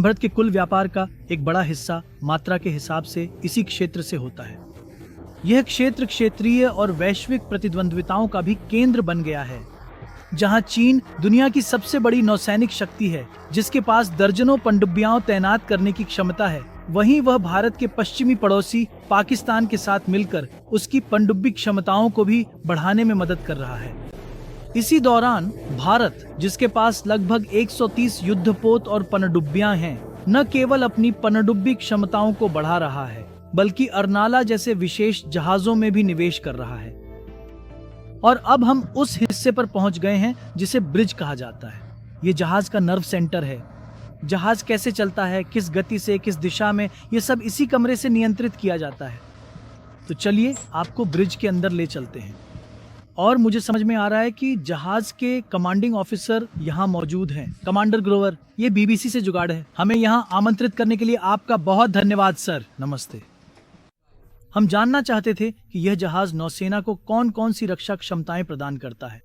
भारत के कुल व्यापार का एक बड़ा हिस्सा मात्रा के हिसाब से इसी क्षेत्र से होता है। यह क्षेत्र क्षेत्रीय और वैश्विक प्रतिद्वंद्विताओं का भी केंद्र बन गया है। जहां चीन दुनिया की सबसे बड़ी नौसैनिक शक्ति है, जिसके पास दर्जनों पनडुब्बियां तैनात करने की क्षमता है, वहीं वह भारत के पश्चिमी पड़ोसी पाकिस्तान के साथ मिलकर उसकी पनडुब्बी क्षमताओं को भी बढ़ाने में मदद कर रहा है। इसी दौरान भारत, जिसके पास लगभग 130 युद्धपोत और पनडुब्बियां हैं, न केवल अपनी पनडुब्बी क्षमताओं को बढ़ा रहा है, बल्कि अर्नाला जैसे विशेष जहाजों में भी निवेश कर रहा है। और अब हम उस हिस्से पर पहुंच गए हैं जिसे ब्रिज कहा जाता है। ये जहाज का नर्व सेंटर है। जहाज कैसे चलता है, किस गति से, किस दिशा में, ये सब इसी कमरे से नियंत्रित किया जाता है। तो चलिए आपको ब्रिज के अंदर ले चलते हैं। और मुझे समझ में आ रहा है कि जहाज के कमांडिंग ऑफिसर यहाँ मौजूद हैं। कमांडर ग्रोवर, ये बीबीसी से जुगाड़ है। हमें यहाँ आमंत्रित करने के लिए आपका बहुत धन्यवाद सर। नमस्ते। हम जानना चाहते थे कि यह जहाज नौसेना को कौन कौन सी रक्षा क्षमताएं प्रदान करता है।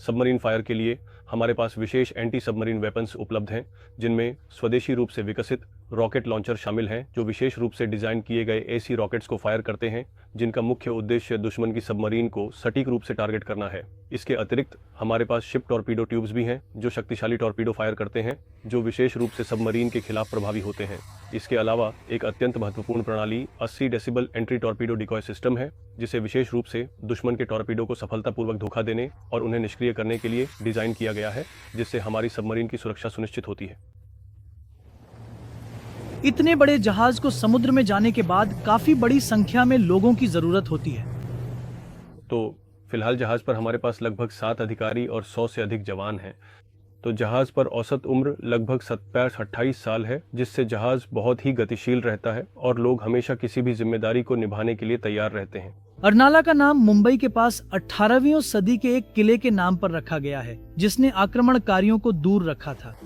सबमरीन फायर के लिए हमारे पास विशेष एंटी सबमरीन वेपन्स उपलब्ध हैं, जिनमें स्वदेशी रूप से विकसित रॉकेट लॉन्चर शामिल हैं, जो विशेष रूप से डिजाइन किए गए ऐसी रॉकेट्स को फायर करते हैं जिनका मुख्य उद्देश्य दुश्मन की सबमरीन को सटीक रूप से टारगेट करना है। इसके अतिरिक्त हमारे पास शिप टॉर्पीडो ट्यूब्स भी हैं, जो शक्तिशाली टॉर्पीडो फायर करते हैं, जो विशेष रूप से सबमरीन के खिलाफ प्रभावी होते हैं। इसके अलावा एक अत्यंत महत्वपूर्ण प्रणाली 80 decibel entry torpedo decoy system है, जिसे विशेष रूप से दुश्मन के टॉर्पीडो को सफलतापूर्वक धोखा देने और उन्हें निष्क्रिय करने के लिए डिजाइन किया गया है, जिससे हमारी सबमरीन की सुरक्षा सुनिश्चित होती है। इतने बड़े जहाज को समुद्र में जाने के बाद काफी बड़ी संख्या में लोगों की जरूरत होती है। तो फिलहाल जहाज पर हमारे पास लगभग 7 अधिकारी और 100 से अधिक जवान हैं। तो जहाज पर औसत उम्र लगभग 27-28 साल है, जिससे जहाज बहुत ही गतिशील रहता है और लोग हमेशा किसी भी जिम्मेदारी को निभाने के लिए तैयार रहते हैं। अर्नाला का नाम मुंबई के पास 18वीं सदी के एक किले के नाम पर रखा गया है, जिसने आक्रमणकारियों को दूर रखा था।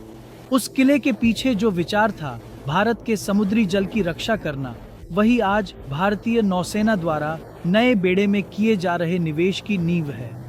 उस किले के पीछे जो विचार था, भारत के समुद्री जल की रक्षा करना, वही आज भारतीय नौसेना द्वारा नए बेड़े में किए जा रहे निवेश की नींव है।